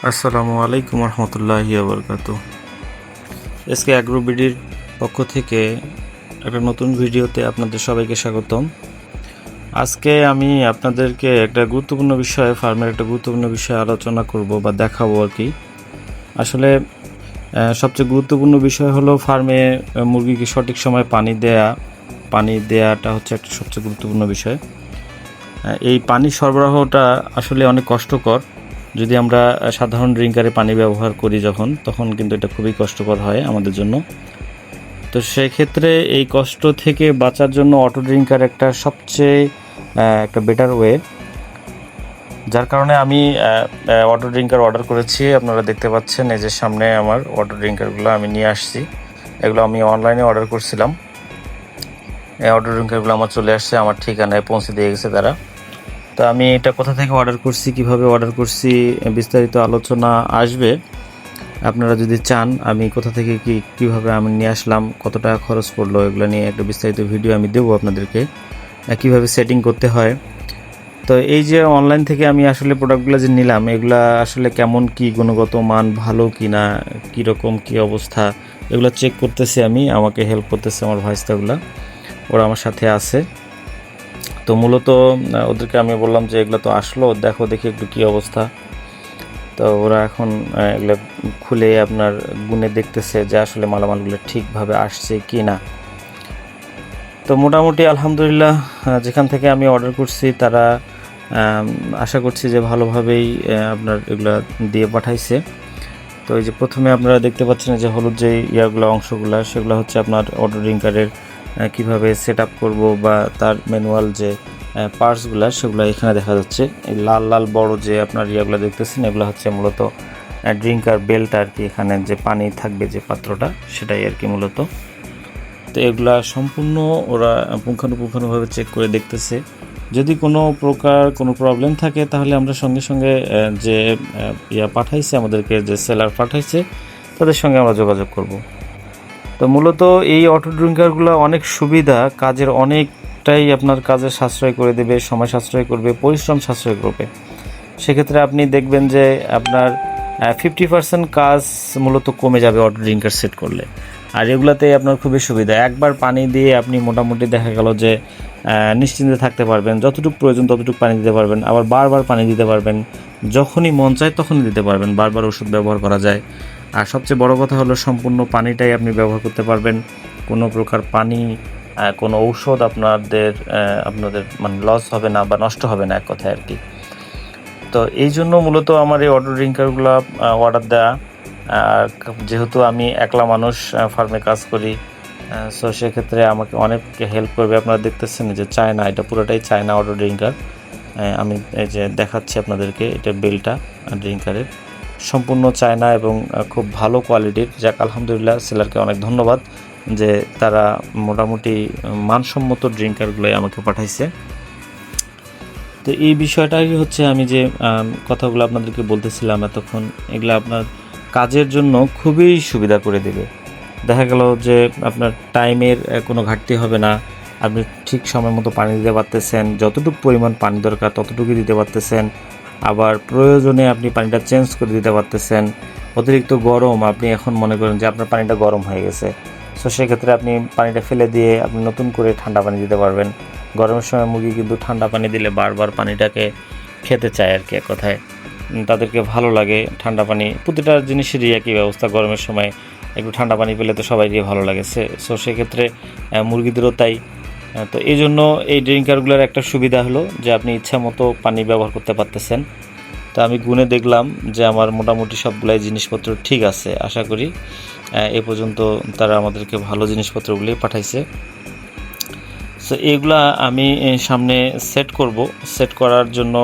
আসসালামু আলাইকুম রহমতুল্লাহি ওবরকাতু। এসকে অ্যাগ্রোবিডির পক্ষ থেকে একটা নতুন ভিডিওতে আপনাদের সবাইকে স্বাগতম। আজকে আমি আপনাদেরকে একটা গুরুত্বপূর্ণ বিষয়, ফার্মের একটা গুরুত্বপূর্ণ বিষয় আলোচনা করব বা দেখাবো আর কি। আসলে সবচেয়ে গুরুত্বপূর্ণ বিষয় হলো ফার্মে মুরগিকে সঠিক সময় পানি দেওয়াটা হচ্ছে একটা সবচেয়ে গুরুত্বপূর্ণ বিষয়। এই পানি সরবরাহটা আসলে অনেক কষ্টকর। যদি আমরা সাধারণ ড্রিঙ্কারে পানি ব্যবহার করি তখন কিন্তু এটা খুবই কষ্টকর হয় আমাদের জন্য। তো সেক্ষেত্রে এই কষ্ট থেকে বাঁচার জন্য অটো ড্রিঙ্কার একটা সবচেয়ে একটা বেটার ওয়ে, যার কারণে আমি অটো ড্রিঙ্কার অর্ডার করেছি। আপনারা দেখতে পাচ্ছেন এই যে সামনে আমার অটো ড্রিঙ্কারগুলো আমি নিয়ে আসছি। এগুলো আমি অনলাইনে অর্ডার করছিলাম। এই অটো ড্রিঙ্কারগুলো আমার চলে আসছে, আমার ঠিকানায় পৌঁছে দিয়ে গেছে তারা। তো আমি এটা কোথা থেকে অর্ডার করছি, কিভাবে অর্ডার করছি, বিস্তারিত আলোচনা আসবে। আপনারা যদি চান আমি কোথা থেকে কিভাবে আমি নিয়ে আসলাম, কত টাকা খরচ পড়লো, এগুলো নিয়ে একটা বিস্তারিত ভিডিও আমি দেবো আপনাদেরকে, কিভাবে সেটিং করতে হয়। তো এই যে অনলাইন থেকে আমি আসলে প্রোডাক্টগুলো যে নিলাম, এগুলা আসলে কেমন কি গুণগত মান, ভালো কি না, কীরকম কী অবস্থা, এগুলো চেক করতেছি আমি। আমাকে হেল্প করতেছে আমার ভাইস্তাগুলা, ওরা আমার সাথে আছে। তো মূলত ওদেরকে আমি বললাম যে এগুলো তো আসলো, দেখি একটু কী অবস্থা। তো ওরা এখন এগুলো খুলে আপনার গুনে দেখতেছে যে আসলে মালামালগুলো ঠিকভাবে আসছে কি না। তো মোটামুটি আলহামদুলিল্লাহ, যেখান থেকে আমি অর্ডার করছি তারা আশা করছি যে ভালোভাবেই আপনার এগুলো দিয়ে পাঠাইছে। তো এই যে প্রথমে আপনারা দেখতে পাচ্ছেন যে হলুদ যে অংশগুলো, সেগুলো হচ্ছে আপনার অটো ড্রিঙ্কারের কীভাবে সেট আপ করবো বা তার ম্যানুয়াল যে পার্টসগুলো সেগুলো এখানে দেখা যাচ্ছে। এই লাল লাল বড় যে আপনার দেখতেছেন, এগুলো হচ্ছে মূলত ড্রিঙ্কার বেল্ট আর কি। এখানে যে পানি থাকবে যে পাত্রটা, সেটাই আর কি মূলত। তো এগুলা সম্পূর্ণ ওরা পুঙ্খানুপুঙ্খানুভাবে চেক করে দেখতেছে। যদি কোনো প্রকার কোনো প্রবলেম থাকে তাহলে আমরা সঙ্গে সঙ্গে যে পাঠাইছে আমাদেরকে, যে সেলার পাঠাইছে, তাদের সঙ্গে আমরা যোগাযোগ করব। তো মূলত এই অটো ড্রিঙ্কারগুলো অনেক সুবিধা, কাজের অনেকটাই আপনার কাজে সাশ্রয় করে দেবে, সময় সাশ্রয় করবে, পরিশ্রম সাশ্রয় করবে। সেক্ষেত্রে আপনি দেখবেন যে আপনার 50% কাজ মূলত কমে যাবে অটো ড্রিঙ্কার সেট করলে। আর এগুলাতে আপনার খুবই সুবিধা, একবার পানি দিয়ে আপনি মোটামুটি দেখা গেল যে নিশ্চিন্তে থাকতে পারবেন, যতটুকু প্রয়োজন ততটুকু পানি দিতে পারবেন। আবার বারবার পানি দিতে পারবেন, যখনই মন চায় তখনই দিতে পারবেন, বারবার ওষুধ ব্যবহার করা যায়। আর সবচেয়ে বড় কথা হলো সম্পূর্ণ পানিটাই আপনি ব্যবহার করতে পারবেন। কোনো প্রকার পানি, কোনো ঔষধ আপনাদের মানে লস হবে না বা নষ্ট হবে না, এক কথায় আর কি। তো এই জন্য মূলত আমার এই অটো ড্রিঙ্কারগুলো অর্ডার দেওয়া। আর যেহেতু আমি একলা মানুষ, ফার্মে কাজ করি, সো সেক্ষেত্রে আমাকে অনেক হেল্প করবে। আপনারা দেখতেছেন যে চায়না, এটা পুরোটাই চায়না অটো ড্রিঙ্কার। আমি এই যে দেখাচ্ছি আপনাদেরকে, এটা বেলটা ড্রিঙ্কারের সম্পূর্ণ চায়না এবং খুব ভালো কোয়ালিটির। যাক আলহামদুলিল্লাহ, সেলারকে অনেক ধন্যবাদ যে তারা মোটামুটি মানসম্মত ড্রিঙ্কারগুলোই আমাকে পাঠাইছে। তো এই বিষয়টাই হচ্ছে আমি যে কথাগুলো আপনাদেরকে বলতেছিলাম এতক্ষণ, এগুলো আপনার কাজের জন্য খুবই সুবিধা করে দেবে। দেখা গেল যে আপনার টাইমের কোনো ঘাটতি হবে না, আপনি ঠিক সময় মতো পানি দিতে পারতেছেন, যতটুকু পরিমাণ পানি দরকার ততটুকুই দিতে পারতেছেন। আবার প্রয়োজনে আপনি পানিটা চেঞ্জ করে দিতে পারতেছেন। অতিরিক্ত গরম, আপনি এখন মনে করেন যে আপনার পানিটা গরম হয়ে গেছে, সো সেক্ষেত্রে আপনি পানিটা ফেলে দিয়ে আপনি নতুন করে ঠান্ডা পানি দিতে পারবেন। গরমের সময় মুরগি কিন্তু ঠান্ডা পানি দিলে বারবার পানিটাকে খেতে চায় আর কি, এক কথায় তাদেরকে ভালো লাগে ঠান্ডা পানি। প্রতিটা জিনিসেরই একই ব্যবস্থা, গরমের সময় একটু ঠান্ডা পানি পেলে তো সবাইকে ভালো লাগে, সো সেক্ষেত্রে মুরগিদেরও তাই। তো এই জন্য এই ড্রিঙ্কারগুলোর একটা সুবিধা হলো যে আপনি ইচ্ছা মতো পানি ব্যবহার করতে পারতেছেন। তো আমি গুনে দেখলাম যে আমার মোটামুটি সবগুলাই জিনিসপত্র ঠিক আছে। আশা করি এ পর্যন্ত তারা আমাদেরকে ভালো জিনিসপত্রগুলি পাঠাইছে। সো এইগুলা আমি সামনে সেট করার জন্য